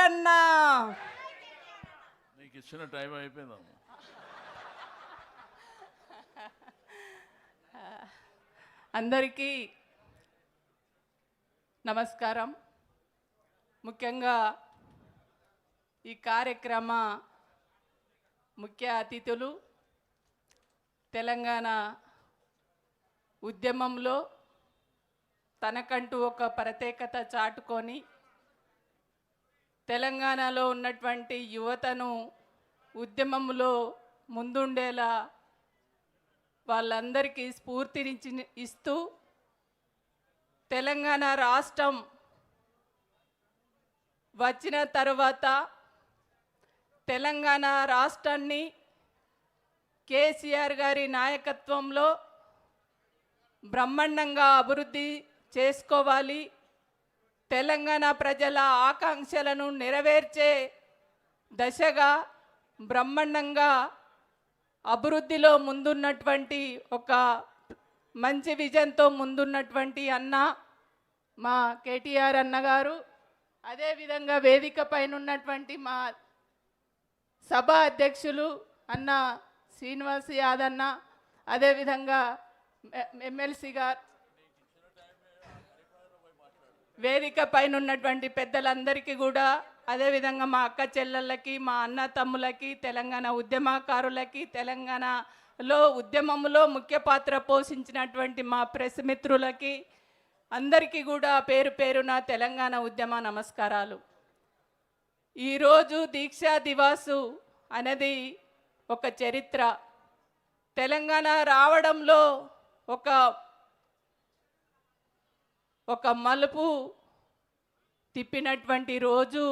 అన్న. నీకు ఇచ్చిన టైం అయిపోయిందమ్మా. అందరికీ నమస్కారం. ముఖ్యంగా ఈ కార్యక్రమ ముఖ్య అతిథులు తెలంగాణ ఉద్యమంలో తనకంటూ ఒక ప్రత్యేకత చాటుకొని తెలంగాణలో ఉన్నటువంటి యువతను ఉద్యమంలో ముందుండేలా వాళ్ళందరికీ స్ఫూర్తినిచ్చి ఇస్తూ తెలంగాణ రాష్ట్రం వచ్చిన తర్వాత తెలంగాణ రాష్ట్రాన్ని కేసీఆర్ గారి నాయకత్వంలో బ్రహ్మాండంగా అభివృద్ధి చేసుకోవాలి, తెలంగాణ ప్రజల ఆకాంక్షలను నెరవేర్చే దశగా బ్రహ్మాండంగా అభివృద్ధిలో ముందున్నటువంటి ఒక మంచి విజన్తో ముందున్నటువంటి అన్న మా కేటీఆర్ అన్నగారు, అదేవిధంగా వేదిక పైన ఉన్నటువంటి మా సభా అధ్యక్షులు అన్న శ్రీనివాస్ యాదన్న, అదేవిధంగా ఎమ్మెల్సీ గారు, వేదిక పైన ఉన్నటువంటి పెద్దలందరికీ కూడా, అదేవిధంగా మా అక్క చెల్లెళ్ళకి, మా అన్న తమ్ములకి, తెలంగాణ ఉద్యమకారులకి, తెలంగాణలో ఉద్యమంలో ముఖ్య పాత్ర పోషించినటువంటి మా ప్రెస్ మిత్రులకి అందరికీ కూడా పేరు పేరున తెలంగాణ ఉద్యమ నమస్కారాలు. ఈరోజు దీక్షా దివాసు అనేది ఒక చరిత్ర. తెలంగాణ రావడంలో ఒక మలుపు తిప్పినటువంటి రోజు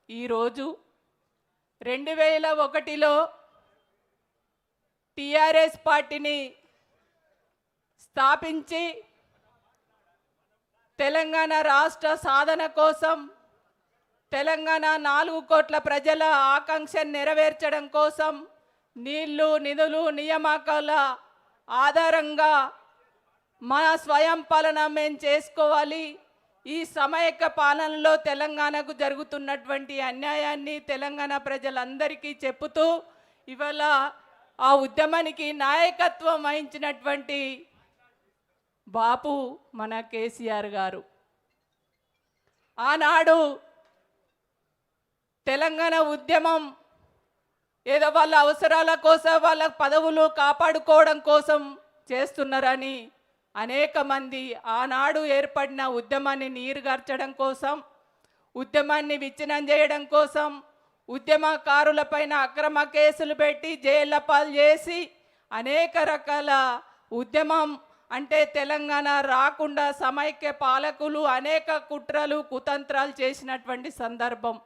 ఈరోజు. 2001లో టీఆర్ఎస్ పార్టీని స్థాపించి తెలంగాణ రాష్ట్ర సాధన కోసం, తెలంగాణ 4 కోట్ల ప్రజల ఆకాంక్ష నెరవేర్చడం కోసం నీళ్లు, నిధులు, నియామకాల ఆధారంగా మన స్వయం పాలన మేము చేసుకోవాలి, ఈ సమైక్య పాలనలో తెలంగాణకు జరుగుతున్నటువంటి అన్యాయాన్ని తెలంగాణ ప్రజలందరికీ చెప్పుతూ ఇవాళ ఆ ఉద్యమానికి నాయకత్వం వహించినటువంటి బాపు మన కేసీఆర్ గారు. ఆనాడు తెలంగాణ ఉద్యమం ఏదో వాళ్ళ అవసరాల కోసం, వాళ్ళ పదవులు కాపాడుకోవడం కోసం చేస్తున్నారని అనేక మంది ఆనాడు ఏర్పడిన ఉద్యమాన్ని నీరుగార్చడం కోసం, ఉద్యమాన్ని విచ్ఛిన్నం చేయడం కోసం, ఉద్యమకారులపైన అక్రమ కేసులు పెట్టి జైళ్ళ పాలు చేసి అనేక రకాల ఉద్యమం అంటే తెలంగాణ రాకుండా సమైక్య పాలకులు అనేక కుట్రలు కుతంత్రాలు చేసినటువంటి సందర్భం.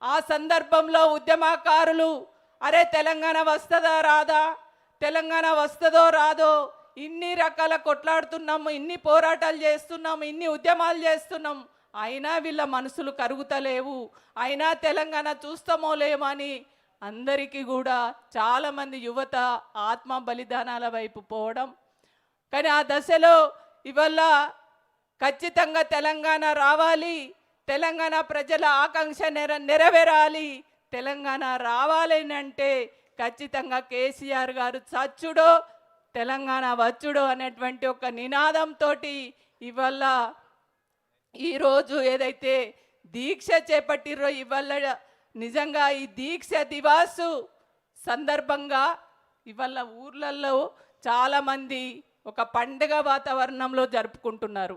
ఆ సందర్భంలో ఉద్యమకారులు అరే తెలంగాణ వస్తుందా రాదా, తెలంగాణ వస్తుందో రాదో, ఇన్ని రకాల కొట్లాడుతున్నాము, ఇన్ని పోరాటాలు చేస్తున్నాము, ఇన్ని ఉద్యమాలు చేస్తున్నాం, అయినా వీళ్ళ మనసులు కరుగుతలేవు, అయినా తెలంగాణ చూస్తామో లేమని అందరికీ కూడా చాలామంది యువత ఆత్మ బలిదానాల వైపు పోవడం. కానీ ఆ దశలో ఇవాళ ఖచ్చితంగా తెలంగాణ రావాలి, తెలంగాణ ప్రజల ఆకాంక్ష నెరవేరాలి, తెలంగాణ రావాలి అంటే ఖచ్చితంగా కేసీఆర్ గారు చచ్చుడో తెలంగాణ వచ్చుడో అనేటువంటి ఒక నినాదంతో ఇవాళ ఈరోజు ఏదైతే దీక్ష చేపట్టిరో ఇవాళ నిజంగా ఈ దీక్ష దివాసు సందర్భంగా ఇవాళ ఊర్లలో చాలామంది ఒక పండుగ వాతావరణంలో జరుపుకుంటున్నారు.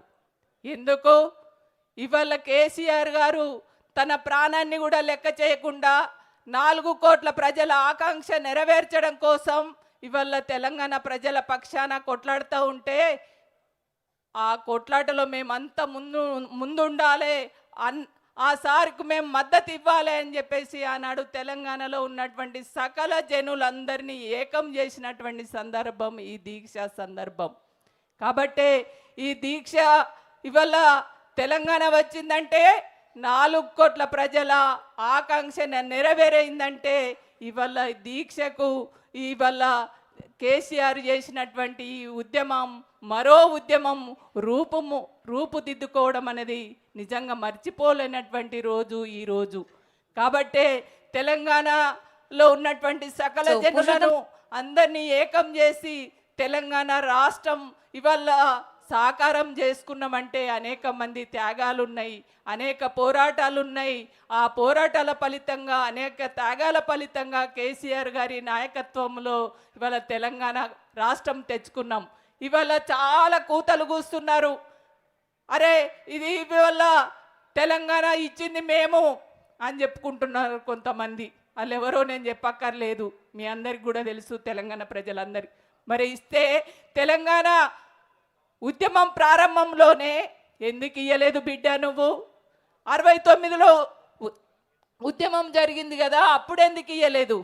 ఎందుకు? ఇవాళ కేసీఆర్ గారు తన ప్రాణాన్ని కూడా లెక్క చేయకుండా 4 కోట్ల ప్రజల ఆకాంక్ష నెరవేర్చడం కోసం ఇవాళ తెలంగాణ ప్రజల పక్షాన కొట్లాడుతూ ఉంటే ఆ కొట్లాటలో మేమంతా ముందుండాలి, ఆ సార్కు మేము మద్దతు ఇవ్వాలి అని చెప్పేసి ఆనాడు తెలంగాణలో ఉన్నటువంటి సకల జనులందరినీ ఏకం చేసినటువంటి సందర్భం ఈ దీక్ష సందర్భం. కాబట్టే ఈ దీక్ష ఇవాళ తెలంగాణ వచ్చిందంటే 4 కోట్ల ప్రజల ఆకాంక్ష నెరవేరైందంటే ఇవాళ దీక్షకు ఇవాళ కేసీఆర్ చేసినటువంటి ఈ ఉద్యమం మరో ఉద్యమం రూపుదిద్దుకోవడం అనేది నిజంగా మర్చిపోలేనటువంటి రోజు ఈ రోజు. కాబట్టే తెలంగాణలో ఉన్నటువంటి సకల జనులను అందరినీ ఏకం చేసి తెలంగాణ రాష్ట్రం ఇవాళ సాకారం చేసుకున్నామంటే అనేక మంది త్యాగాలు ఉన్నాయి, అనేక పోరాటాలు ఉన్నాయి. ఆ పోరాటాల ఫలితంగా, అనేక త్యాగాల ఫలితంగా కేసీఆర్ గారి నాయకత్వంలో ఇవాళ తెలంగాణ రాష్ట్రం తెచ్చుకున్నాం. ఇవాళ చాలా కూతలు కూస్తున్నారు, అరే ఇది ఇవాళ తెలంగాణ ఇచ్చింది మేము అని చెప్పుకుంటున్నారు కొంతమంది. వాళ్ళు ఎవరో నేను చెప్పక్కర్లేదు, మీ అందరికి కూడా తెలుసు, తెలంగాణ ప్రజలందరికీ. మరి ఇస్తే తెలంగాణ ఉద్యమం ప్రారంభంలోనే ఎందుకు ఇయ్యలేదు బిడ్డ నువ్వు? 69లో ఉద్యమం జరిగింది కదా, అప్పుడెందుకు ఇయ్యలేదు?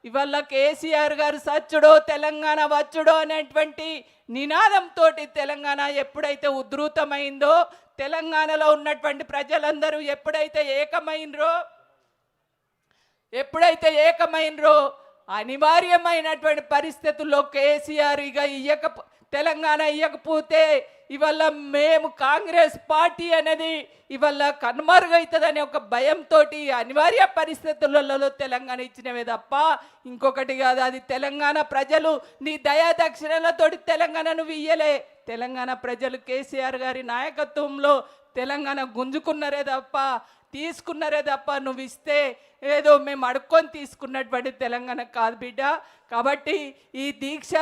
ఇవాళ కేసీఆర్ గారు సచ్చుడో తెలంగాణ వచ్చుడో అనేటువంటి నినాదంతో తెలంగాణ ఎప్పుడైతే ఉధృతమైందో, తెలంగాణలో ఉన్నటువంటి ప్రజలందరూ ఎప్పుడైతే ఏకమైనరో అనివార్యమైనటువంటి పరిస్థితుల్లో కేసీఆర్ ఇక తెలంగాణ ఇవ్వకపోతే ఇవాళ మేము కాంగ్రెస్ పార్టీ అనేది ఇవాళ కనుమరుగవుతుందనే ఒక భయంతో అనివార్య పరిస్థితులలో తెలంగాణ ఇచ్చినవే తప్ప ఇంకొకటి కాదు. అది తెలంగాణ ప్రజలు నీ దయా దక్షిణలతోటి తెలంగాణ నువ్వు ఇయ్యలే. తెలంగాణ ప్రజలు కేసీఆర్ గారి నాయకత్వంలో తెలంగాణ గుంజుకున్నారే తప్ప తీసుకున్నారే తప్ప నువ్వు ఇస్తే ఏదో మేము అడుక్కొని తీసుకున్నటువంటి తెలంగాణ కాదు బిడ్డ. కాబట్టి ఈ దీక్ష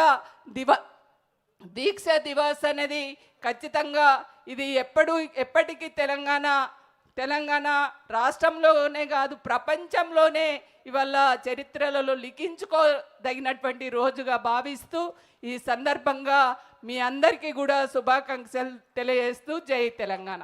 దివాస్ అనేది ఖచ్చితంగా ఇది ఎప్పటికీ తెలంగాణ రాష్ట్రంలోనే కాదు ప్రపంచంలోనే ఇవాళ చరిత్రలలో లిఖించుకోదగినటువంటి రోజుగా భావిస్తూ ఈ సందర్భంగా మీ అందరికీ కూడా శుభాకాంక్షలు తెలియజేస్తూ జై తెలంగాణ.